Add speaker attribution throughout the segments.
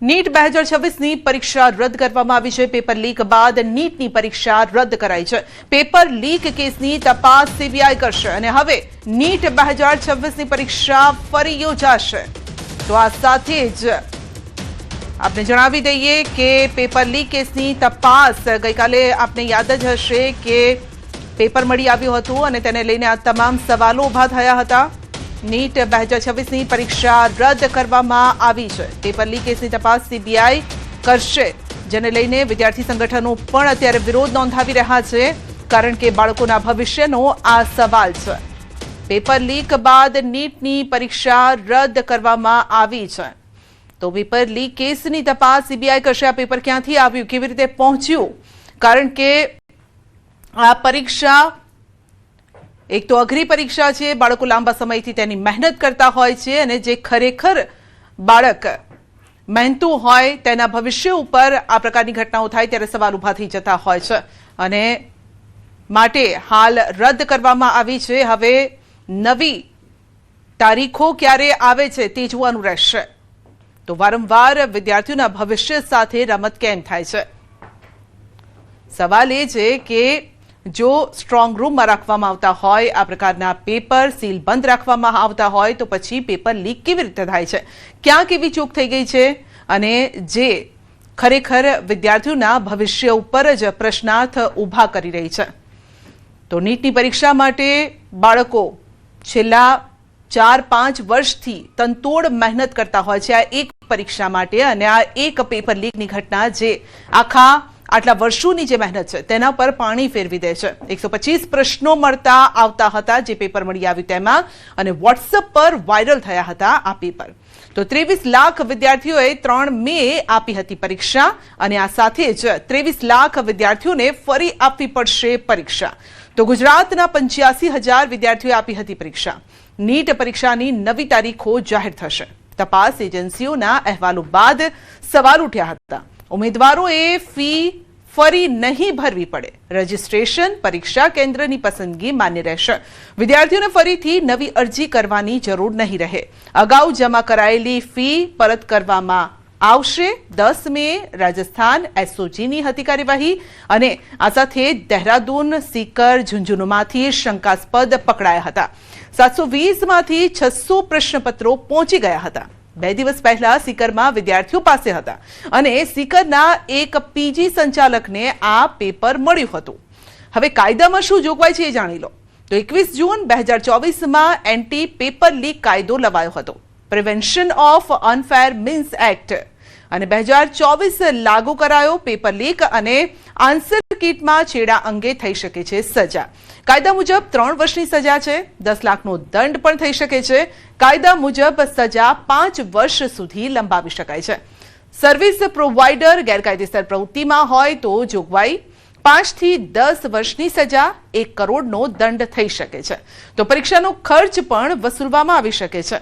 Speaker 1: NEET 2026ની પરીક્ષા રદ કરવામાં આવી છે। પેપર લીક બાદ નીટની પરીક્ષા રદ કરાઈ છે। પેપર લીક કેસની તપાસ સીબીઆઈ કરશે અને હવે નીટ 2026ની પરીક્ષા ફરી યોજાશે। તો આ સાથે જ આપને જણાવી દઈએ કે પેપર લીક કેસની તપાસ ગઈકાલે આપને યાદ જ હશે કે પેપર મળી આવ્યું હતું અને તેને લઈને આ તમામ સવાલો ઊભા થયા હતા। નીટ 2026ની પરીક્ષા રદ કરવામાં આવી છે। પેપર લીક કેસની તપાસ સીબીઆઈ કરશે, જેને લઈને વિદ્યાર્થી સંગઠનો પણ અત્યારે વિરોધ નોંધાવી રહ્યા છે, કારણ કે બાળકોના ભવિષ્યનો આ સવાલ છે। પેપર લીક બાદ નીટની પરીક્ષા રદ કરવામાં આવી છે। તો પેપર લીક કેસની તપાસ સીબીઆઈ કરશે। આ પેપર ક્યાંથી આવ્યું, કેવી રીતે પહોંચ્યું, કારણ કે આ પરીક્ષા એક તો અઘરી પરીક્ષા છે, બાળકો લાંબા સમયથી તેની મહેનત કરતા હોય છે અને જે ખરેખર બાળક મહેનતુ હોય તેના ભવિષ્ય ઉપર આ પ્રકારની ઘટનાઓ થાય ત્યારે સવાલ ઊભા થઈ જતા હોય છે અને માટે હાલ રદ કરવામાં આવી છે। હવે નવી તારીખો ક્યારે આવે છે તે જોવાનું રહેશે। તો વારંવાર વિદ્યાર્થીઓના ભવિષ્ય સાથે રમત કેમ થાય છે? સવાલ એ છે કે જો સ્ટ્રોંગ રૂમમાં રાખવામાં આવતા હોય આ પ્રકારના પેપર, સીલ બંધ રાખવામાં આવતા હોય તો પછી પેપર લીક કેવી રીતે થાય છે? ક્યાં કેવી ચૂક થઈ ગઈ છે અને જે ખરેખર વિદ્યાર્થીઓના ભવિષ્ય ઉપર જ પ્રશ્નાર્થ ઊભા કરી રહી છે। તો નીટની પરીક્ષા માટે બાળકો છેલ્લા 4-5 વર્ષથી તનતોડ મહેનત કરતા હોય છે આ એક પરીક્ષા માટે, અને આ એક પેપર લીકની ઘટના જે આટલા વર્ષોની જે મહેનત છે તેના પર પાણી ફેરવી દે છે। 125 પ્રશ્નો મળતા આવતા હતા જે પેપર મળી આવ્યું તેમાં, અને વોટ્સએપ પર વાયરલ થયા હતા આ પેપર। તો 23 લાખ વિદ્યાર્થીઓએ 3 મે આપી હતી પરીક્ષા, અને આ સાથે જ 23 લાખ વિદ્યાર્થીઓને ફરી આપવી પડશે પરીક્ષા। તો ગુજરાતના 85,000 વિદ્યાર્થીઓએ આપી હતી પરીક્ષા। નીટ પરીક્ષાની નવી તારીખો જાહેર થશે। તપાસ એજન્સીઓના અહેવાલો બાદ સવાલ ઉઠ્યા હતા। ઉમેદવારોએ ફી ફરી નહીં ભરવી પડે, રજીસ્ટ્રેશન, પરીક્ષા કેન્દ્રની પસંદગી માન્ય રહેશે। વિદ્યાર્થીઓને ફરીથી નવી અરજી કરવાની જરૂર નહીં રહે। અગાઉ જમા કરાયેલી ફી પરત કરવામાં આવશે। 10 મે રાજસ્થાન એસઓજીની હતી કાર્યવાહી, અને આ સાથે દહેરાદૂન, સીકર, ઝુંઝુનુમાંથી શંકાસ્પદ પકડાયા હતા। 720માંથી 600 પ્રશ્નપત્રો પહોંચી ગયા હતા। 2 દિવસ પહેલા સીકરમાં વિદ્યાર્થીઓ પાસે હતા અને સીકરના એક પીજી સંચાલકને આ પેપર મળ્યું હતું। હવે કાયદામાં શું જોગવાઈ છે એ જાણી લો। તો 21 જૂન 2024માં એન્ટી પેપર લીક કાયદો લવાયો હતો, prevention of unfair means act, અને 2024 લાગુ કરાયો। પેપર લીક અને આન્સર કીટમાં છેડા અંગે થઈ શકે છે સજા। કાયદા મુજબ 3 વર્ષની સજા છે, 10 લાખનો દંડ પણ થઈ શકે છે। કાયદા મુજબ સજા 5 વર્ષ સુધી લંબાવી શકાય છે। સર્વિસ પ્રોવાઇડર ગેરકાયદેસર પ્રવૃત્તિમાં હોય તો જોગવાઈ 5 થી 10 વર્ષની સજા, 1 કરોડનો દંડ થઈ શકે છે। તો પરીક્ષાનો ખર્ચ પણ વસૂલવામાં આવી શકે છે।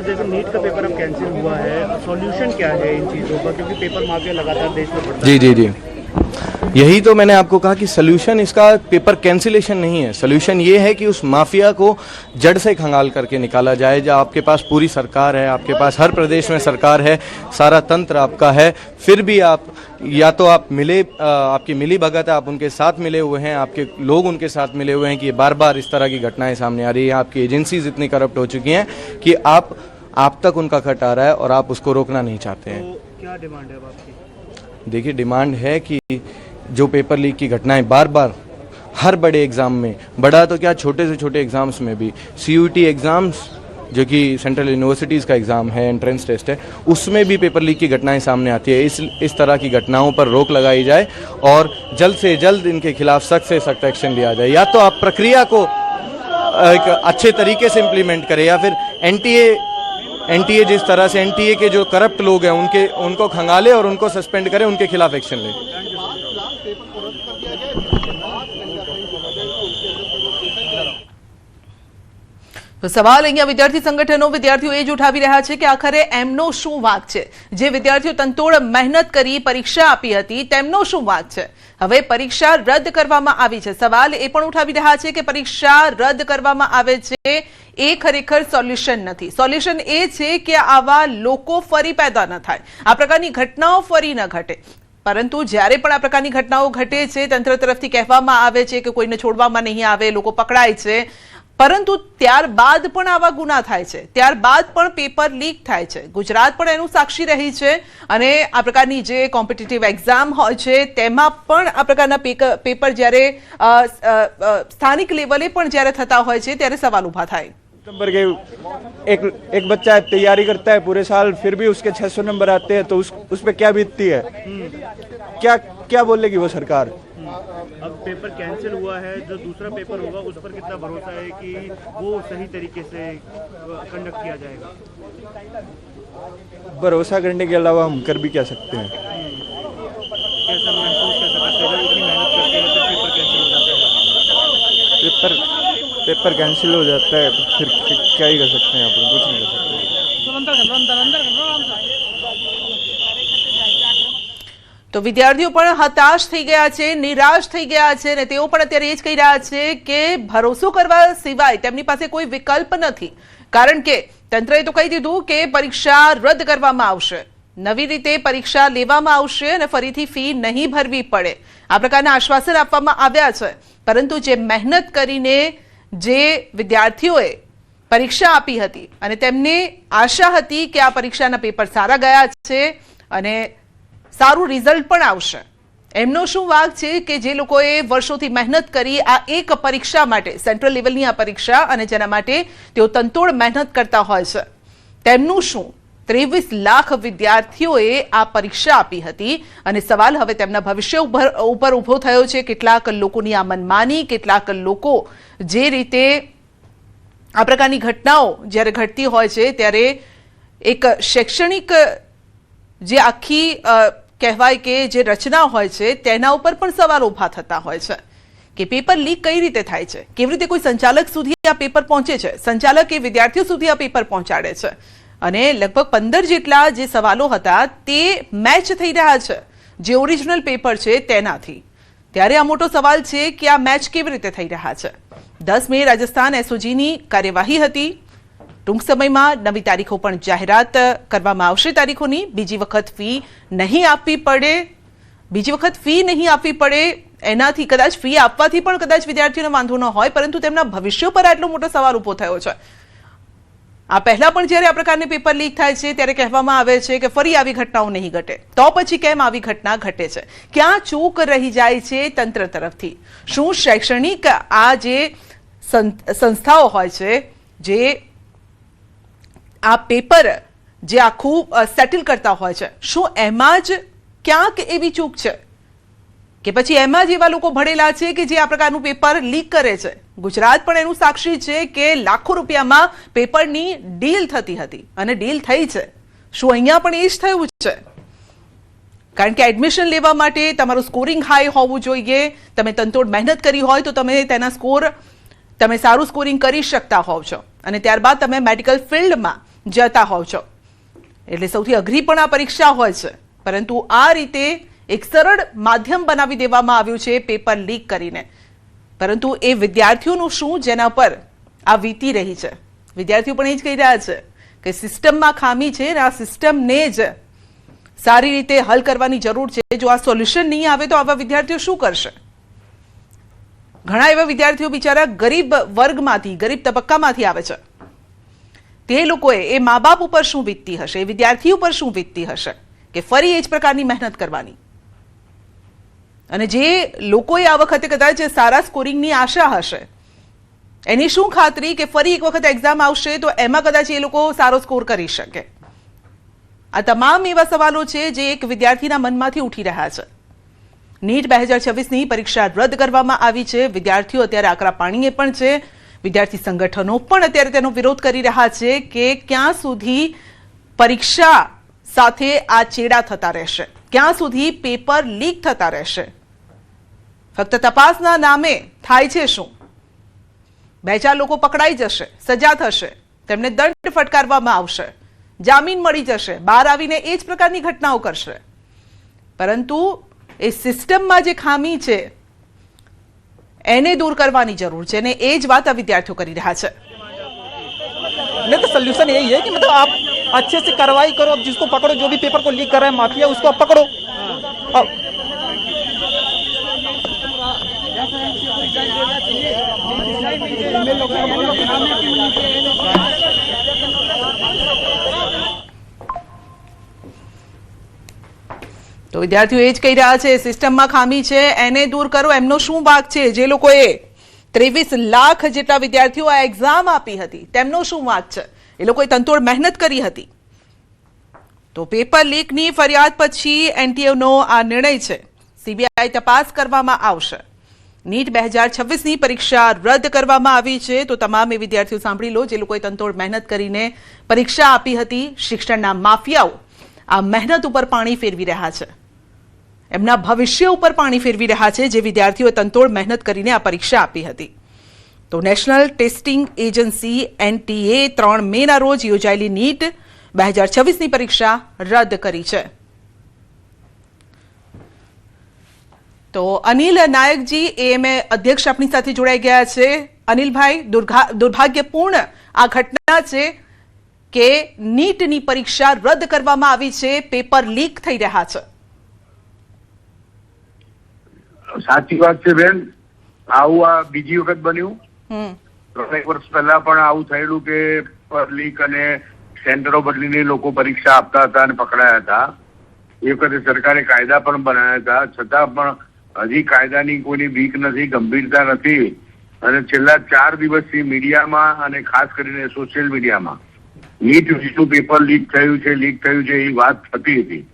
Speaker 2: जैसे नीट का पेपर अब कैंसिल हुआ है, सॉल्यूशन क्या है इन चीज़ों का, क्योंकि पेपर माफिया लगातार देश में बढ़ता है।
Speaker 3: जी, यही तो मैंने आपको कहा कि सोल्यूशन इसका पेपर कैंसिलेशन नहीं है। सोल्यूशन ये है कि उस माफिया को जड़ से खंगाल करके निकाला जाए। जब आपके पास पूरी सरकार है, आपके पास हर प्रदेश में सरकार है, सारा तंत्र आपका है, फिर भी आप या तो आप आपकी मिली भगत है, आप उनके साथ मिले हुए हैं, आपके लोग उनके साथ मिले हुए हैं कि बार बार इस तरह की घटनाएं सामने आ रही है। आपकी एजेंसीज इतनी करप्ट हो चुकी हैं कि आप तक उनका खट आ रहा है और आप उसको रोकना नहीं चाहते हैं।
Speaker 2: तो क्या डिमांड है आपकी?
Speaker 3: देखिए, डिमांड है कि जो पेपर लीक की घटनाएं बार बार हर बड़े एग्ज़ाम में, बड़ा तो क्या छोटे से छोटे एग्ज़ाम्स में भी, सीयूईटी एग्ज़ाम्स जो कि सेंट्रल यूनिवर्सिटीज़ का एग्ज़ाम है, एंट्रेंस टेस्ट है, उसमें भी पेपर लीक की घटनाएं सामने आती है। इस तरह की घटनाओं पर रोक लगाई जाए और जल्द से जल्द इनके खिलाफ सख्त से सख्त एक्शन लिया जाए। या तो आप प्रक्रिया को एक अच्छे तरीके से इम्प्लीमेंट करें, या फिर एनटीए जिस तरह से एनटीए के जो करप्ट लोग हैं उनको खंगाले और उनको सस्पेंड करें, उनके खिलाफ एक्शन लें।
Speaker 1: તો સવાલ અહીંયા વિદ્યાર્થી સંગઠનો વિદ્યાર્થીઓ એ જ ઉઠાવી રહ્યા છે કે આખરે એમનો શું વાંક છે? જે વિદ્યાર્થીઓ તનતોડ મહેનત કરી પરીક્ષા આપી હતી તેમનો શું વાંક છે? હવે પરીક્ષા રદ કરવામાં આવી છે. સવાલ એ પણ ઉઠાવી રહ્યા છે કે પરીક્ષા રદ કરવામાં આવે છે એ ખરેખર સોલ્યુશન નથી. સોલ્યુશન એ છે કે આવા લોકો ફરી પેદા ન થાય, આ પ્રકારની ઘટનાઓ ફરી ન ઘટે. પરંતુ જ્યારે પણ આ પ્રકારની ઘટનાઓ ઘટે છે તંત્ર તરફથી કહેવામાં આવે છે કે કોઈને છોડવામાં નહીં આવે, લોકો પકડાય છે, પરંતુ ત્યારબાદ પણ આવા ગુના થાય છે, ત્યારબાદ પણ પેપર લીક થાય છે. ગુજરાત પણ એનું સાક્ષી રહી છે અને આ પ્રકારની જે કોમ્પિટિટિવ એક્ઝામ હોય છે તેમાં પણ આ પ્રકારના પેપર જ્યારે સ્થાનિક લેવલે પણ જ્યારે થતા હોય છે ત્યારે સવાલ ઊભા થાય.
Speaker 4: नंबर के एक बच्चा तैयारी करता है पूरे साल, फिर भी उसके 600 नंबर आते हैं, तो उस पे क्या बीतती है? क्या बोलेगी वो सरकार?
Speaker 2: अब पेपर कैंसिल हुआ है, जो दूसरा पेपर होगा उस पर कितना भरोसा है कि वो सही तरीके से कंडक्ट किया जाएगा?
Speaker 4: भरोसा करने के अलावा हम कर भी क्या सकते हैं?
Speaker 2: कैसा महसूस कर सकते हैं? इतनी मेहनत करते हैं तो पेपर कैंसिल हो जाता है.
Speaker 4: पेपर कैंसिल हो जाता है तो फिर क्या ही कर सकते हैं? अपन कुछ नहीं कर सकते.
Speaker 1: તો વિદ્યાર્થીઓ પણ હતાશ થઈ ગયા છે, નિરાશ થઈ ગયા છે અને તેઓ પણ અત્યારે એ જ કહી રહ્યા છે કે ભરોસો કરવા સિવાય તેમની પાસે કોઈ વિકલ્પ નથી. કારણ કે તંત્રએ તો કહી દીધું કે પરીક્ષા રદ કરવામાં આવશે, નવી રીતે પરીક્ષા લેવામાં આવશે અને ફરીથી ફી નહીં ભરવી પડે, આ પ્રકારના આશ્વાસન આપવામાં આવ્યા છે. પરંતુ જે મહેનત કરીને જે વિદ્યાર્થીઓએ પરીક્ષા આપી હતી અને તેમને આશા હતી કે આ પરીક્ષાના પેપર સારા ગયા છે અને સારું રિઝલ્ટ પણ આવશે, એમનો શું વાંક છે કે જે લોકોએ વર્ષોથી મહેનત કરી આ એક પરીક્ષા માટે, સેન્ટ્રલ લેવલની આ પરીક્ષા, અને જેના માટે તેઓ તનતોડ મહેનત કરતા હોય છે, તેમનું શું? 23 લાખ વિદ્યાર્થીઓએ આ પરીક્ષા આપી હતી અને સવાલ હવે તેમના ભવિષ્ય ઉપર ઊભો થયો છે. કેટલાક લોકોની આ મનમાની, કેટલાક લોકો જે રીતે આ પ્રકારની ઘટનાઓ જ્યારે ઘટતી હોય છે ત્યારે એક શૈક્ષણિક જે આખી કહેવાય કે જે રચના હોય છે તેના ઉપર પણ સવાલ ઊભા થતા હોય છે કે પેપર લીક કઈ રીતે થાય છે, કેવી રીતે કોઈ સંચાલક સુધી આ પેપર પહોંચે છે, સંચાલક એ વિદ્યાર્થીઓ સુધી આ પેપર પહોંચાડે છે. અને લગભગ 15 જેટલા જે સવાલો હતા તે મેચ થઈ રહ્યા છે જે ઓરિજિનલ પેપર છે તેનાથી. ત્યારે આ મોટો સવાલ છે કે આ મેચ કેવી રીતે થઈ રહ્યા છે. 10 મે રાજસ્થાન એસઓજીની કાર્યવાહી હતી. ટૂંક સમયમાં નવી તારીખો પણ જાહેરાત કરવામાં આવશે તારીખોની. બીજી વખત ફી નહીં આપવી પડે, બીજી વખત ફી નહીં આપવી પડે એનાથી કદાચ ફી આપવાથી પણ કદાચ વિદ્યાર્થીઓને વાંધો ન હોય, પરંતુ તેમના ભવિષ્ય પર આટલો મોટો સવાલ ઊભો થયો છે. આ પહેલા પણ જ્યારે આ પ્રકારની પેપર લીક થાય છે ત્યારે કહેવામાં આવે છે કે ફરી આવી ઘટનાઓ નહીં ઘટે, તો પછી કેમ આવી ઘટના ઘટે છે? ક્યાં ચૂક રહી જાય છે તંત્ર તરફથી? શું શૈક્ષણિક આ જે સંસ્થાઓ હોય છે જે આ પેપર જે આખું સેટલ કરતા હોય છે, શું એમાં જ ક્યાંક એવી ચૂક છે કે પછી એમાં જ એવા લોકો ભળેલા છે કે જે આ પ્રકારનું પેપર લીક કરે છે? ગુજરાત પણ એનું સાક્ષી છે કે લાખો રૂપિયામાં પેપરની ડીલ થતી હતી અને ડીલ થઈ છે. શું અહીંયા પણ એ જ થયું છે? કારણ કે એડમિશન લેવા માટે તમારું સ્કોરિંગ હાઈ હોવું જોઈએ, તમે તનતોડ મહેનત કરી હોય તો તમે તેના તમે સારું સ્કોરિંગ કરી શકતા હોવ છો અને ત્યારબાદ તમે મેડિકલ ફિલ્ડમાં જતા હોવ છો, એટલે સૌથી અઘરી પણ આ પરીક્ષા હોય છે. પરંતુ આ રીતે એક સરળ માધ્યમ બનાવી દેવામાં આવ્યું છે પેપર લીક કરીને. પરંતુ એ વિદ્યાર્થીઓનું શું જેના પર આ વીતી રહી છે? વિદ્યાર્થીઓ પણ એ જ કહી રહ્યા છે કે સિસ્ટમમાં ખામી છે અને આ સિસ્ટમને જ સારી રીતે હલ કરવાની જરૂર છે. જો આ સોલ્યુશન નહીં આવે તો આવા વિદ્યાર્થીઓ શું કરશે? ઘણા એવા વિદ્યાર્થીઓ બિચારા ગરીબ વર્ગમાંથી, ગરીબ તબક્કામાંથી આવે છે. તે લોકોએ એ મા બાપ ઉપર શું વીતતી હશે, એ વિદ્યાર્થી ઉપર શું વીતતી હશે કે ફરી એ જ પ્રકારની મહેનત કરવાની? અને જે લોકોએ આ વખતે કદાચ સારા સ્કોરિંગની આશા હશે એની શું ખાતરી કે ફરી એક વખત એક્ઝામ આવશે તો એમાં કદાચ એ લોકો સારો સ્કોર કરી શકે? આ તમામ એવા સવાલો છે જે એક વિદ્યાર્થીના મનમાંથી ઉઠી રહ્યા છે. નીટ 2026ની પરીક્ષા રદ કરવામાં આવી છે. વિદ્યાર્થીઓ અત્યારે આકરા પાણીએ પણ છે. વિદ્યાર્થી સંગઠનો પણ અત્યારે તેનો વિરોધ કરી રહ્યા છે કે ક્યાં સુધી પરીક્ષા સાથે આ ચેડા થતા રહેશે, ક્યાં સુધી પેપર લીક થતા રહેશે? ફક્ત તપાસના નામે થાય છે શું? 2-4 લોકો પકડાઈ જશે, સજા થશે, તેમને દંડ ફટકારવામાં આવશે, જામીન મળી જશે, બહાર આવીને એ જ પ્રકારની ઘટનાઓ કરશે. પરંતુ એ સિસ્ટમમાં જે ખામી છે એને દૂર કરવાની જરૂર છે, અને એ જ વાત આ વિદ્યાર્થીઓ કરી રહ્યા છે.
Speaker 5: नहीं तो सोल्यूशन यही है कि मतलब आप अच्छे से कार्रवाई करो, अब जिसको पकड़ो, जो भी पेपर को लीक कर रहा है माफिया, उसको आप पकड़ो.
Speaker 1: તો વિદ્યાર્થીઓ એ જ કહી રહ્યા છે, સિસ્ટમમાં ખામી છે એને દૂર કરો. એમનો શું વાંક છે? જે લોકોએ 23 લાખ જેટલા વિદ્યાર્થીઓ આ એક્ઝામ આપી હતી તેમનો શું વાંક છે? એ લોકોએ તનતોડ મહેનત કરી હતી. તો પેપર લીકની ફરિયાદ પછી એનટીએનો આ નિર્ણય છે. સીબીઆઈ તપાસ કરવામાં આવશે. નીટ 2026ની પરીક્ષા રદ કરવામાં આવી છે. તો તમામ એ વિદ્યાર્થીઓ સાંભળી લો જે લોકોએ તનતોડ મહેનત કરીને પરીક્ષા આપી હતી. શિક્ષણના માફિયાઓ આ મહેનત ઉપર પાણી ફેરવી રહ્યા છે, એમના ભવિષ્ય ઉપર પાણી ફેરવી રહ્યા છે, જે વિદ્યાર્થીઓએ તનતોડ મહેનત કરીને આ પરીક્ષા આપી હતી. તો નેશનલ ટેસ્ટિંગ એજન્સી એનટીએ 3 મેના રોજ યોજાયેલી નીટ 2026ની પરીક્ષા રદ કરી છે. તો અનિલ નાયકજી એએમએ અધ્યક્ષ આપણી સાથે જોડાઈ ગયા છે. અનિલભાઈ, દુર્ભાગ્યપૂર્ણ આ ઘટના છે કે નીટની પરીક્ષા રદ કરવામાં આવી છે, પેપર લીક થઈ રહ્યા છે.
Speaker 6: સાચી વાત છે બેન. આવું આ બીજી વખત બન્યું. 3 વર્ષ પહેલા પણ આવું થયેલું કે પેપર લીક અને સેન્ટરો બદલીને લોકો પરીક્ષા આપતા હતા અને પકડાયા હતા. એ વખતે સરકારે કાયદા પણ બનાવ્યા હતા, છતાં પણ હજી કાયદાની કોઈની બીક નથી, ગંભીરતા નથી. અને છેલ્લા 4 દિવસથી મીડિયામાં અને ખાસ કરીને સોશિયલ મીડિયામાં નીટનું પેપર લીક થયું છે એ વાત થતી હતી.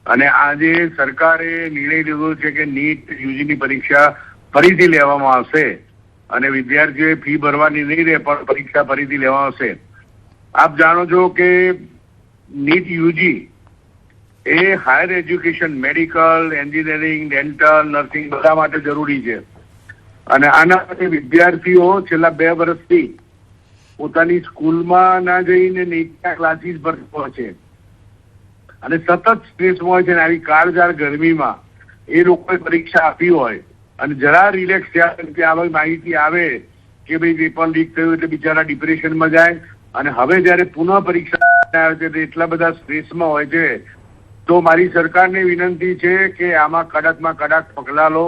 Speaker 6: અને આજે સરકારે નિર્ણય લીધો છે કે નીટ યુજીની પરીક્ષા ફરીથી લેવામાં આવશે અને વિદ્યાર્થીઓએ ફી ભરવાની નહીં રહે, પણ પરીક્ષા ફરીથી લેવામાં આવશે. આપ જાણો છો કે નીટ યુજી એ higher education, medical, engineering, dental, nursing બધા માટે જરૂરી છે. અને આના માટે વિદ્યાર્થીઓ છેલ્લા 2 વર્ષથી પોતાની સ્કૂલમાં ના જઈને નીટના ક્લાસીસ પર પહોંચે અને સતત સ્ટ્રેસમાં હોય છે. અને આવી કાળઝાળ ગરમીમાં એ લોકોએ પરીક્ષા આપી હોય અને જરા રિલેક્સ થયા આવી માહિતી આવે કે ભાઈ પેપર લીક થયું એટલે બિચારા ડિપ્રેશનમાં જાય. અને હવે જયારે પુનઃ પરીક્ષા આવે છે તો એટલા બધા સ્ટ્રેસમાં હોય છે. તો મારી સરકારને વિનંતી છે કે આમાં કડકમાં કડક પગલાં લો.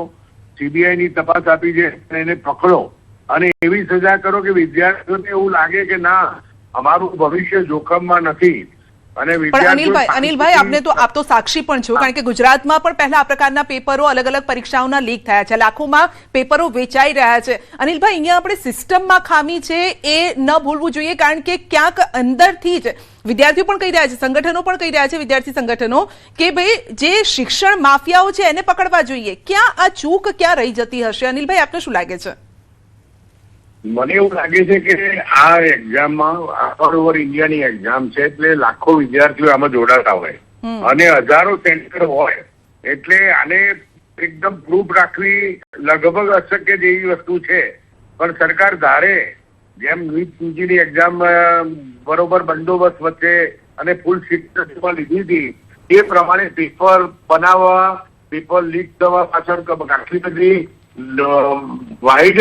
Speaker 6: સીબીઆઈની તપાસ આપી છે, એને પકડો અને એવી સજા કરો કે વિદ્યાર્થીઓને એવું લાગે કે ના, અમારું ભવિષ્ય જોખમમાં નથી.
Speaker 1: પણ અનિલભાઈ, આપ તો સાક્ષી પણ છો, કારણ કે ગુજરાતમાં પણ પહેલા આ પ્રકારના પેપરો અલગ અલગ પરીક્ષાઓના લીક થયા છે, લાખોમાં પેપરો વેચાઈ રહ્યા છે. અનિલભાઈ, અહીંયા આપણે સિસ્ટમમાં ખામી છે એ ન ભૂલવું જોઈએ, કારણ કે ક્યાંક અંદરથી જ વિદ્યાર્થીઓ પણ કહી રહ્યા છે, સંગઠનો પણ કહી રહ્યા છે, વિદ્યાર્થી સંગઠનો, કે ભાઈ જે શિક્ષણ માફિયાઓ છે એને પકડવા જોઈએ. ક્યાં આ ચૂક ક્યાં રહી જતી હશે? અનિલભાઈ, આપને શું લાગે છે?
Speaker 6: મને એવું લાગે છે કે આ એક્ઝામમાં ઓલ ઓવર ઇન્ડિયાની એક્ઝામ છે એટલે લાખો વિદ્યાર્થીઓ આમાં જોડાતા હોય અને હજારો સેન્ટર હોય એટલે આને એકદમ પ્રૂફ રાખવી લગભગ અશક્ય જેવી વસ્તુ છે. પણ સરકાર ધારે જેમ નીટ યુજીની એક્ઝામ બરોબર બંદોબસ્ત વચ્ચે અને ફૂલ સિસ્ટમમાં લીધી હતી એ પ્રમાણે પેપર બનાવવા, પેપર લીક થવા પાછળ આટલી બધી વાઇડ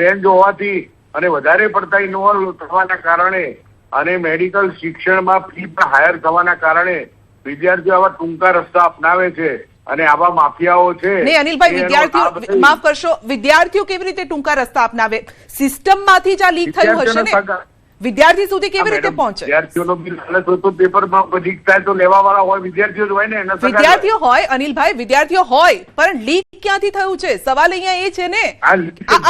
Speaker 6: રેન્જ હોવાથી અને વધારે પડતા ઇન્વોલ્વ થવાના કારણે અને મેડિકલ શિક્ષણમાં ફી પણ હાયર થવાના કારણે વિદ્યાર્થીઓ આવા ટૂંકા રસ્તા અપનાવે છે અને આવા માફિયાઓ છે.
Speaker 1: નહીં અનિલભાઈ, વિદ્યાર્થીઓ માફ કરશો, વિદ્યાર્થીઓ કેવી રીતે ટૂંકા રસ્તા અપનાવે? સિસ્ટમમાંથી જ આ લીક થયું હશે ને, વિદ્યાર્થી સુધી કેવી રીતે પહોંચે?
Speaker 6: વિદ્યાર્થીઓનો બી લાલચ હોય તો પેપરમાં લીક થાય તો લેવાવાળા હોય વિદ્યાર્થીઓ જ હોય ને.
Speaker 1: વિદ્યાર્થીઓ હોય અનિલભાઈ, વિદ્યાર્થીઓ હોય, પણ લીક ક્યાંથી થયું છે? સવાલ અહીંયા એ છે ને,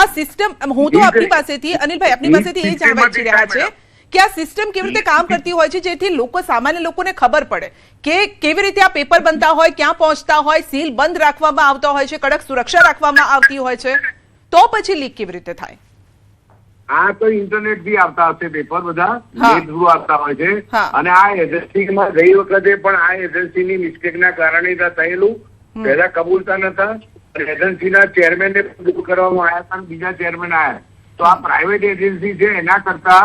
Speaker 1: આ સિસ્ટમ, હું તો આપની પાસેથી અનિલભાઈ આપની પાસેથી એ જાણવા ઈચ્છી રહ્યા છે કે આ સિસ્ટમ કેવી રીતે કામ કરતી હોય છે, જેથી લોકો, સામાન્ય લોકોને ખબર પડે કે કેવી રીતે આ પેપર બનતા હોય, ક્યાં પહોંચતા હોય, સીલ બંધ રાખવામાં આવતા હોય છે, કડક સુરક્ષા રાખવામાં આવતી હોય છે, તો પછી લીક કેવી રીતે થાય?
Speaker 6: આ તો ઇન્ટરનેટ થી આવતા હશે પેપર, બધા નેટ થ્રુ આવતા હોય છે. અને આ એજન્સીમાં ગઈ વખતે પણ આ એજન્સીની મિસ્ટેકના કારણે થયેલું. પહેલા કબૂલતા નતા, એજન્સીના ચેરમેનને દૂર કરવામાં આવ્યા હતા, બીજા ચેરમેન આવ્યા તો આ પ્રાઇવેટ એજન્સી છે એના કરતા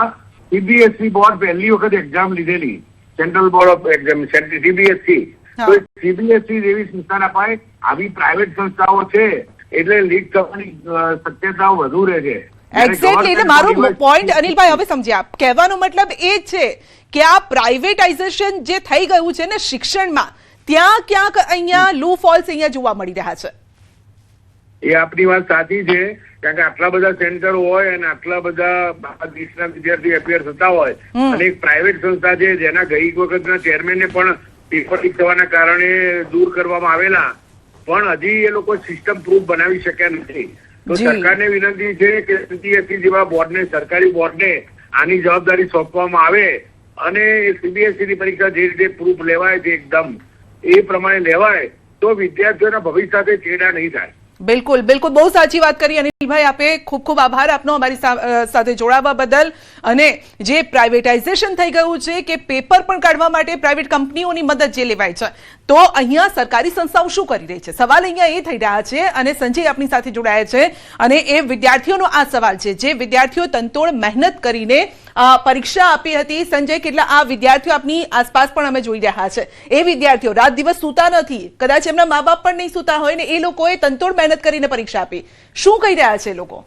Speaker 6: સીબીએસઈ બોર્ડ પહેલી વખત એક્ઝામ લીધેલી, central board of exam CBSE, તો સીબીએસઈ જેવી સંસ્થાને અપાય. આવી પ્રાઇવેટ સંસ્થાઓ છે એટલે લીક થવાની શક્યતાઓ વધુ રહે છે.
Speaker 1: એક્ઝેક્ટલી, એટલે મારો પોઈન્ટ અનિલભાઈ હવે સમજ્યા. કહેવાનો મતલબ એ છે કે આ પ્રાઇવેટાઇઝેશન જે થઈ ગયું છે ને શિક્ષણમાં, ત્યાં ક્યાંક અહીંયા લૂ ફોલ્સ અહીંયા જોવા મળી રહ્યા છે.
Speaker 6: એ આપની વાત સાચી છે, કારણ કે આટલા બધા સેન્ટર હોય અને આટલા બધા દેશના વિદ્યાર્થી એપિયર થતા હોય અને એક પ્રાઇવેટ સંસ્થા છે જેના ગઈ વખતના ચેરમેનને પણ પેપર લીક થવાના કારણે દૂર કરવામાં આવેલા, પણ હજી એ લોકો સિસ્ટમ પ્રૂફ બનાવી શક્યા નથી. તો સરકારને વિનંતી છે કે સીબીએસઈ જેવા બોર્ડને, સરકારી બોર્ડને આની જવાબદારી સોંપવામાં આવે અને સીબીએસઈ ની પરીક્ષા જે રીતે પ્રૂફ લેવાય છે એકદમ એ પ્રમાણે લેવાય તો વિદ્યાર્થીઓના ભવિષ્ય સાથે ચેડા નહીં થાય.
Speaker 1: બિલકુલ બિલકુલ, બહુ સાચી વાત કરી અનિલભાઈ આપે. ખૂબ ખૂબ આભાર આપનો અમારી સાથે જોડાવા બદલ. અને જે પ્રાઇવેટાઇઝેશન થઈ ગયું છે કે પેપર પણ કાઢવા માટે પ્રાઇવેટ કંપનીઓની મદદ જે લેવાય છે, તો અહીંયા સરકારી સંસ્થાઓ શું કરી રહી છે, સવાલ અહીંયા એ થઈ રહ્યા છે. અને સંજય આપની સાથે જોડાયા છે અને એ વિદ્યાર્થીઓનો આ સવાલ છે જે વિદ્યાર્થીઓ તનતોડ મહેનત કરીને પરીક્ષા આપી હતી. સંજય, કેટલા આ વિદ્યાર્થીઓ આપની આસપાસ પણ અમે જોઈ રહ્યા છે, એ વિદ્યાર્થીઓ રાત દિવસ સૂતા નથી, કદાચ એમના મા બાપ પણ નહીં સૂતા હોય ને એ લોકોએ તનતોડ મહેનત કરીને પરીક્ષા આપી. શું કહી રહ્યા છે લોકો?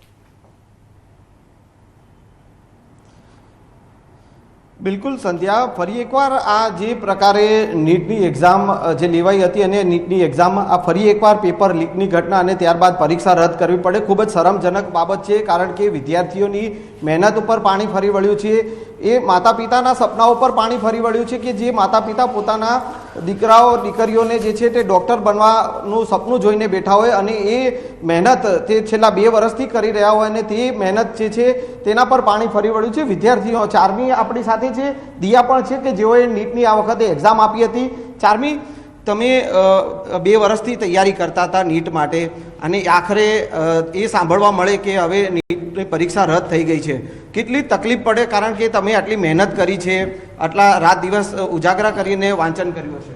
Speaker 7: બિલકુલ સંધ્યા, ફરી એકવાર આ જે પ્રકારે નીટની એક્ઝામ જે લેવાઈ હતી અને નીટની એક્ઝામ આ ફરી એકવાર પેપર લીકની ઘટના અને ત્યારબાદ પરીક્ષા રદ કરવી પડે, ખૂબ જ શરમજનક બાબત છે. કારણ કે વિદ્યાર્થીઓની મહેનત ઉપર પાણી ફરી વળ્યું છે, એ માતા પિતાના સપનાઓ પર પાણી ફરી વળ્યું છે કે જે માતા પિતા પોતાના દીકરાઓ દીકરીઓને જે છે તે ડૉક્ટર બનવાનું સપનું જોઈને બેઠા હોય અને એ મહેનત તે છેલ્લા 2 વર્ષથી કરી રહ્યા હોય અને તે મહેનત જે છે તેના પર પાણી ફરી વળ્યું છે. વિદ્યાર્થીઓ, ચારમી આપણી સાથે છે, દિયા પણ છે કે જેઓએ નીટની આ વખતે એક્ઝામ આપી હતી. ચારમી, તમે 2 વર્ષથી તૈયારી કરતા હતા નીટ માટે અને આખરે એ સાંભળવા મળે કે હવે નીટની પરીક્ષા રદ થઈ ગઈ છે, કેટલી તકલીફ પડે? કારણ કે તમે આટલી મહેનત કરી છે, આટલા રાત દિવસ ઉજાગરા કરીને વાંચન કર્યું હશે.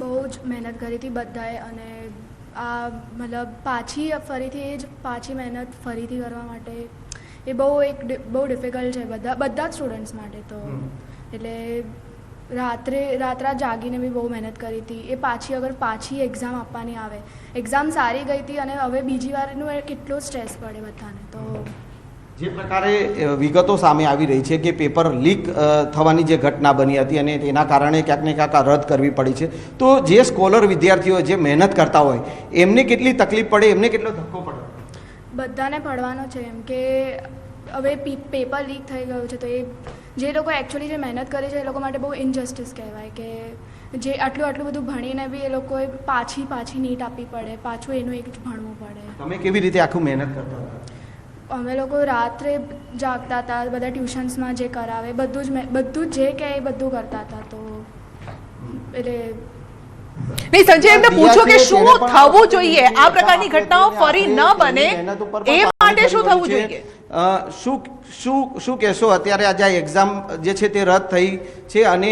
Speaker 8: બહુ જ મહેનત કરી હતી બધાએ અને આ મતલબ ફરીથી મહેનત ફરીથી કરવા માટે એ બહુ ડિફિકલ્ટ છે બધા જ સ્ટુડન્ટ્સ માટે. તો એટલે રાત જાગીને બી બહુ મહેનત કરી હતી. એ અગર પાછી એક્ઝામ આપવાની આવે, એક્ઝામ સારી ગઈ હતી અને હવે બીજી વારનું કેટલો સ્ટ્રેસ પડે બધાને. તો
Speaker 7: જે પ્રકારે વિગતો સામે આવી રહી છે કે પેપર લીક થવાની જે ઘટના બની હતી અને તેના કારણે ક્યાંક ને ક્યાંક રદ કરવી પડી છે, તો જે સ્કોલર વિદ્યાર્થીઓ જે મહેનત કરતા હોય એમને કેટલી તકલીફ પડે, એમને કેટલો ધક્કો પડે?
Speaker 8: બધાને પડવાનો છે, એમ કે હવે પેપર લીક થઈ ગયું છે તો એ જે લોકો એકચ્યુઅલી જે મહેનત કરી છે એ લોકો માટે બહુ ઇનજસ્ટિસ કહેવાય કે જે આટલું બધું ભણીને બી એ લોકોએ પાછી નીટ આપવી પડે, પાછું એનું એક જ ભણવું પડે.
Speaker 7: તમે કેવી રીતે આખું મહેનત કરતા હતા?
Speaker 8: અમે લોકો રાત્રે જાગતા હતા, બધા ટ્યુશન્સમાં જે કરાવે બધું જે કહે એ બધું કરતા હતા. તો એટલે
Speaker 1: નહીં, સંજય એમને પૂછો કે શું થવું જોઈએ, આ પ્રકારની ઘટનાઓ ફરી ન બને એ માટે શું થવું જોઈએ?
Speaker 7: શું કહેશો? અત્યારે આજે આ એક્ઝામ જે છે તે રદ થઈ છે અને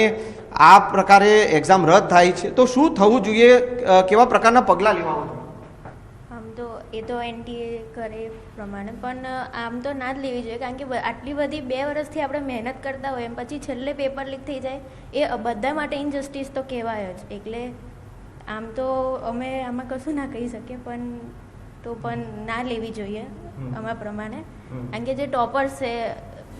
Speaker 7: આ પ્રકારે એક્ઝામ રદ થાય છે તો શું થવું જોઈએ, કેવા પ્રકારના પગલાં લેવા?
Speaker 9: આમ તો એ તો એનટીએ કરે પ્રમાણે, પણ આમ તો ના જ લેવી જોઈએ. કારણ કે આટલી બધી 2 વર્ષથી આપણે મહેનત કરતા હોય એમ પછી છેલ્લે પેપર લીક થઈ જાય એ બધા માટે ઇનજસ્ટિસ તો કહેવાય જ. એટલે આમ તો અમે આમાં કશું ના કહી શકીએ, પણ ના લેવી જોઈએ અમારા પ્રમાણે. કારણ કે જે ટોપર્સ છે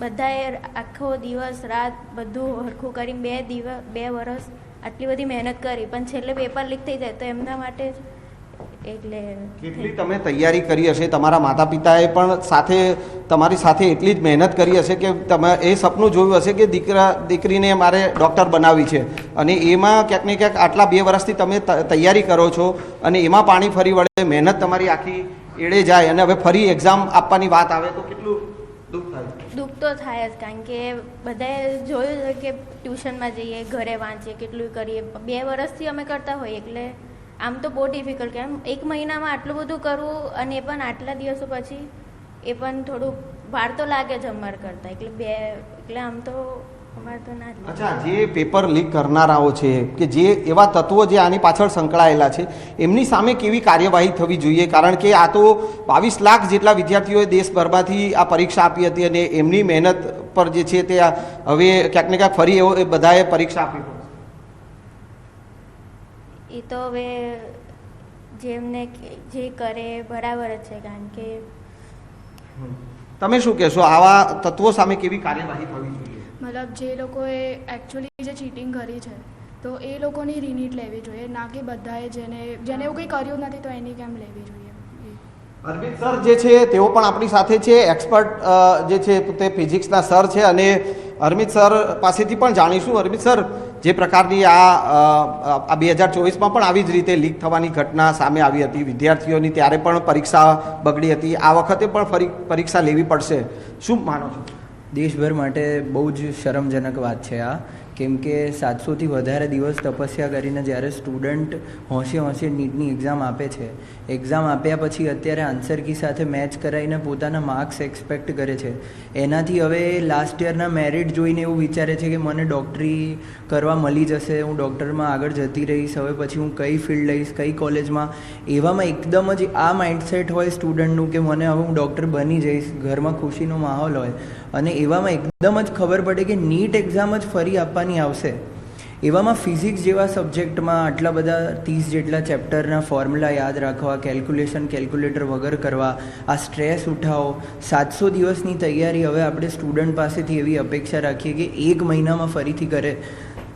Speaker 9: બધાએ આખો દિવસ રાત બધું હરખું કરીને 2 વર્ષ આટલી બધી મહેનત કરી પણ છેલ્લે પેપર લીક થઈ જાય તો એમના માટે જ. એટલે
Speaker 7: કેટલી તમે તૈયારી કરી હશે, તમારા માતા પિતાએ પણ તમારી સાથે એટલી જ મહેનત કરી હશે કે તમે એ સપનું જોયું હશે કે દીકરીને મારે ડૉક્ટર બનાવવી છે અને એમાં ક્યાંક ને ક્યાંક આટલા 2 વર્ષથી તમે તૈયારી કરો છો અને એમાં પાણી ફરી વળે, મહેનત તમારી આખી એળે જાય અને હવે ફરી એક્ઝામ આપવાની વાત આવે તો કેટલું દુઃખ થાય?
Speaker 9: દુઃખ તો થાય જ. કારણ કે બધાએ જોયું છે કે ટ્યુશનમાં જઈએ, ઘરે વાંચીએ, કેટલું કરીએ, 2 વર્ષથી અમે કરતા હોઈએ એટલે આમ તો બહુ ડિફિકલ્ટ. કેમ 1 મહિનામાં આટલું બધું કરવું અને એ પણ આટલા દિવસો પછી એ પણ થોડું વાર તો લાગે જ અમારે કરતાં. એટલે આમ તો અમારે તો ના જ લેવાય.
Speaker 7: અચ્છા, જે પેપર લીક કરનારાઓ છે કે જે એવા તત્વો જે આની પાછળ સંકળાયેલા છે એમની સામે કેવી કાર્યવાહી થવી જોઈએ? કારણ કે આ તો 22 લાખ જેટલા વિદ્યાર્થીઓએ દેશભરમાંથી આ પરીક્ષા આપી હતી અને એમની મહેનત પર જે છે તે હવે ક્યાંક ને ક્યાંક ફરી એ બધાએ પરીક્ષા આપવી પડશે.
Speaker 9: એ તો હવે જેમને જે કરે બરાબર જ છે, કારણ કે
Speaker 7: તમે શું કહેશો, આવા તત્વો સામે કેવી કાર્યવાહી થવી જોઈએ?
Speaker 8: મતલબ જે લોકોએ એકચ્યુઅલી જે ચીટિંગ કરી છે તો એ લોકોની રીનીટ લેવી જોઈએ, ના કે બધાએ જેને એવું કંઈ કર્યું નથી તો એની કેમ લેવી જોઈએ.
Speaker 7: અરવિંદ સર જે છે તેઓ પણ આપણી સાથે છે, એક્સપર્ટ જે છે તે ફિઝિક્સના સર છે અને અરવિંદ સર પાસેથી પણ જાણીશું. અરવિંદ સર, જે પ્રકારની આ 2024માં પણ આવી જ રીતે લીક થવાની ઘટના સામે આવી હતી વિદ્યાર્થીઓની, ત્યારે પણ પરીક્ષા બગડી હતી, આ વખતે પણ ફરી પરીક્ષા લેવી પડશે, શું માનો છો?
Speaker 10: દેશભર માટે બહુ જ શરમજનક વાત છે આ, કેમ કે 700થી વધારે દિવસ તપસ્યા કરીને જ્યારે સ્ટુડન્ટ હોંશે નીટની એક્ઝામ આપે છે, એક્ઝામ આપ્યા પછી અત્યારે આન્સર કી સાથે મેચ કરાવીને પોતાના માર્ક્સ એક્સપેક્ટ કરે છે. એનાથી હવે લાસ્ટ યરના મેરિટ જોઈને એવું વિચારે છે કે મને ડૉક્ટરી કરવા મળી જશે, હું ડૉક્ટરમાં આગળ જતી રહીશ, હવે પછી હું કઈ ફિલ્ડ લઈશ, કઈ કોલેજમાં. એવામાં એકદમ જ આ માઇન્ડસેટ હોય સ્ટુડન્ટનું કે મને હવે હું ડૉક્ટર બની જઈશ, ઘરમાં ખુશીનો માહોલ હોય, અને એવામાં એકદમ જ ખબર પડે કે નીટ એક્ઝામ જ ફરી આપવાની આવશે. એવામાં ફિઝિક્સ જેવા સબ્જેક્ટમાં આટલા બધા 30 જેટલા ચેપ્ટરના ફોર્મ્યુલા યાદ રાખવા, કેલ્ક્યુલેટર વગર કરવા, આ સ્ટ્રેસ ઉઠાવો, 700 દિવસની તૈયારી હવે આપણે સ્ટુડન્ટ પાસેથી એવી અપેક્ષા રાખીએ કે 1 મહિનામાં ફરીથી કરે,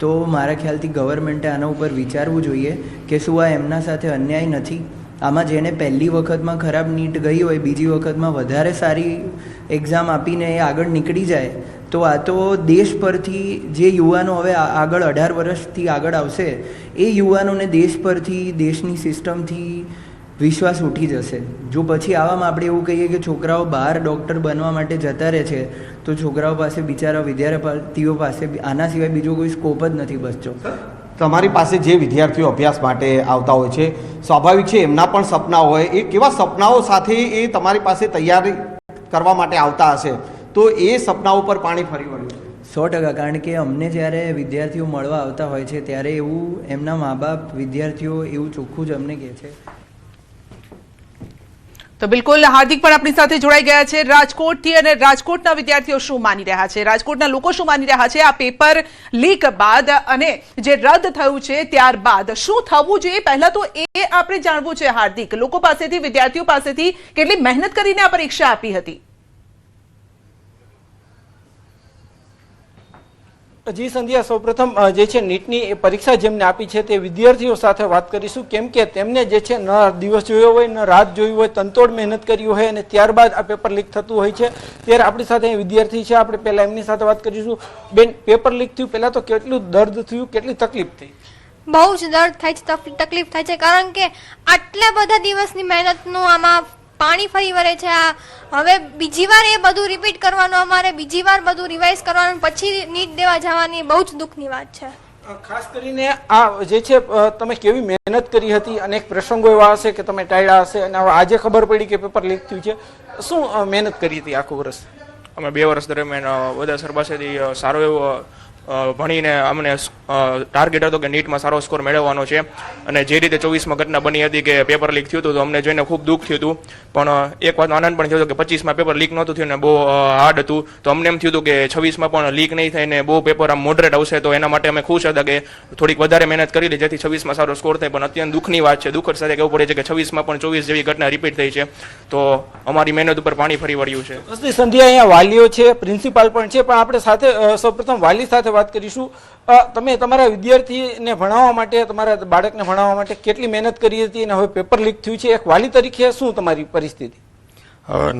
Speaker 10: તો મારા ખ્યાલથી ગવર્મેન્ટે આના ઉપર વિચારવું જોઈએ કે શું આ એમના સાથે અન્યાય નથી. આમાં જેને પહેલી વખતમાં ખરાબ નીટ ગઈ હોય, બીજી વખતમાં વધારે સારી એક્ઝામ આપીને એ આગળ નીકળી જાય, તો આ તો દેશ પરથી જે યુવાનો હવે આગળ 18 વર્ષથી આગળ આવશે, એ યુવાનોને દેશ પરથી, દેશની સિસ્ટમથી વિશ્વાસ ઉઠી જશે. જો પછી આવામાં આપણે એવું કહીએ કે છોકરાઓ બહાર ડૉક્ટર બનવા માટે જતા રહે છે, તો છોકરાઓ પાસે, બિચારા વિદ્યાર્થીઓ પાસે આના સિવાય બીજો કોઈ સ્કોપ જ નથી બચતો.
Speaker 7: તમારી પાસે જે વિદ્યાર્થીઓ અભ્યાસ માટે આવતા હોય છે, સ્વાભાવિક છે એમના પણ સપના હોય, એ કેવા સપનાઓ સાથે એ તમારી પાસે તૈયારી કરવા માટે આવતા હશે, તો એ સપનાઓ પર પાણી ફરી વળ્યું?
Speaker 10: 100%, કારણ કે અમને જ્યારે વિદ્યાર્થીઓ મળવા આવતા હોય છે ત્યારે એવું એમના મા બાપ, વિદ્યાર્થીઓ એવું ચોખ્ખું જ અમને કહે છે.
Speaker 1: તો બિલકુલ હાર્દિક પણ આપણી સાથે જોડાઈ ગયા છે રાજકોટથી, અને રાજકોટના વિદ્યાર્થીઓ શું માની રહ્યા છે, રાજકોટના લોકો શું માની રહ્યા છે આ પેપર લીક બાદ અને જે રદ થયું છે ત્યારબાદ શું થવું જોઈએ, પહેલા તો એ આપણે જાણવું છે. હાર્દિક, લોકો પાસેથી, વિદ્યાર્થીઓ પાસેથી કેટલી મહેનત કરીને આ પરીક્ષા આપી હતી?
Speaker 11: જી સંધ્યા, સૌપ્રથમ જે છે નીટની પરીક્ષા જેમને આપી છે તે વિદ્યાર્થીઓ સાથે વાત કરીશું, કેમ કે તેમને જે છે ન દિવસ જોયો હોય, ન રાત જોયું હોય, તનતોડ મહેનત કરી હોય અને ત્યારબાદ આ પેપર લીક થતું હોય છે. ત્યારે આપણી સાથે વિદ્યાર્થી છે, આપણે પહેલા એમની સાથે વાત કરીશું. બેન, પેપર લીક થયું પહેલા તો કેટલું દર્દ થયું, કેટલી તકલીફ થઈ?
Speaker 12: બહુ જ દર્દ થાય છે, તકલીફ થાય છે, કારણ કે આટલા બધા દિવસની મહેનતનું આમાં પાણી ફરી વળે છે. આ હવે બીજી વાર એ બધું રિપીટ કરવાનું, અમારે બીજી વાર બધું રિવાઇઝ કરવાનું, પછી નીટ દેવા જવાની બહુ જ દુઃખની વાત છે.
Speaker 11: ખાસ કરીને આ જે છે તમે કેવી મહેનત કરી હતી, અનેક પ્રસંગો એવા હશે કે તમે ટાળ્યા હશે, અને હવે આજે ખબર પડી કે પેપર લીક થયું છે, શું મહેનત કરી હતી આખું વર્ષ?
Speaker 13: અમે 2 વર્ષ દરમિયાન બધા સર પાસેથી સારો એવો ભણીને અમને ટાર્ગેટ હતો કે નીટમાં સારો સ્કોર મેળવવાનો છે, અને જે રીતે 24માં ઘટના બની હતી કે પેપર લીક થયું હતું તો અમને જોઈને ખૂબ દુઃખ થયું હતું. પણ એક વાતનો આનંદ પણ થયો હતો કે 25માં પેપર લીક નહોતું થયું ને બહુ હાર્ડ હતું, તો અમને એમ થયું હતું કે 26માં પણ લીક નહીં થાય ને બહુ પેપર આમ મોડરેટ આવશે, તો એના માટે અમે ખુશ હતા કે થોડીક વધારે મહેનત કરી લે જેથી 26માં સારો સ્કોર થાય. પણ અત્યંત દુઃખની વાત છે, દુઃખદ સાથે કહેવું પડે છે કે 26માં પણ 24 જેવી ઘટના રિપીટ થઈ છે, તો અમારી મહેનત ઉપર પાણી ફરી વળ્યું છે.
Speaker 11: સંધ્યા, અહીંયા વાલીઓ છે, પ્રિન્સિપાલ પણ છે, પણ આપણે સાથે સૌપ્રથમ વાલી સાથે વાત કરીશું. તમે તમારા વિદ્યાર્થીને ભણાવવા માટે, તમારા બાળકને ભણાવવા માટે કેટલી મહેનત કરી હતી અને હવે પેપર લીક થયું છે, એક વાલી તરીકે શું તમારી પરિસ્થિતિ?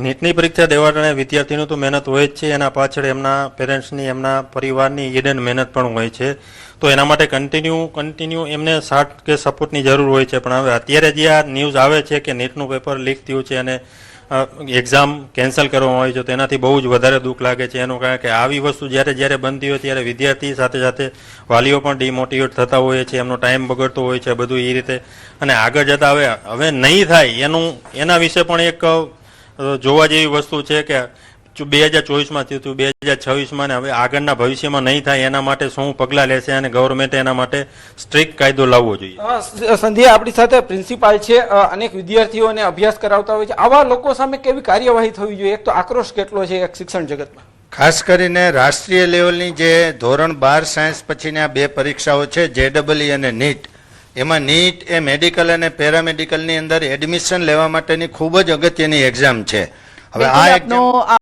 Speaker 14: નીટની પરીક્ષા દેવાના વિદ્યાર્થીનું તો મહેનત હોય જ છે, એના પાછળ એમના પેરેન્ટ્સની, એમના પરિવારની હિડન મહેનત પણ હોય છે, તો એના માટે કન્ટિન્યુ એમને સાથ કે સપોર્ટની જરૂર હોય છે. પણ હવે અત્યારે જે આ ન્યૂઝ આવે છે કે નીટનું પેપર લીક થયું છે અને એક્ઝામ કેન્સલ કરવામાં આવી છે, તેનાથી બહુ જ વધારે દુઃખ લાગે છે. એનું કારણ કે આવી વસ્તુ જ્યારે બનતી હોય ત્યારે વિદ્યાર્થી સાથે વાલીઓ પણ ડિમોટિવેટ થતા હોય છે, એમનો ટાઈમ બગડતો હોય છે, બધું એ રીતે. અને આગળ જતાં હવે નહીં થાય એના વિશે પણ એક જોવા જેવી વસ્તુ છે કે 2024માં થયું હતું, 2026માં, ને હવે આગળના ભવિષ્યમાં નહીં થાય એના માટે શું પગલાં લેશે અને ગવર્મેન્ટે એના માટે સ્ટ્રિક્ટ કાયદો લાવવો જોઈએ?
Speaker 11: સંધ્યા આપણી સાથે પ્રિન્સિપાલ છે, અનેક વિદ્યાર્થીઓને અભ્યાસ કરાવતા હોય છે. આવા લોકો સામે કેવી કાર્યવાહી થવી જોઈએ? એક તો આક્રોશ કેટલો છે એક શિક્ષણ જગતમાં.
Speaker 15: ખાસ કરીને રાષ્ટ્રીય લેવલની જે ધોરણ 12 સાયન્સ પછીની આ બે પરીક્ષાઓ છે, JEE અને નીટ, એમાં નીટ એ મેડિકલ અને પેરામેડિકલની અંદર એડમિશન લેવા માટેની ખૂબ જ અગત્યની એક્ઝામ છે. હવે આ એક્ઝામ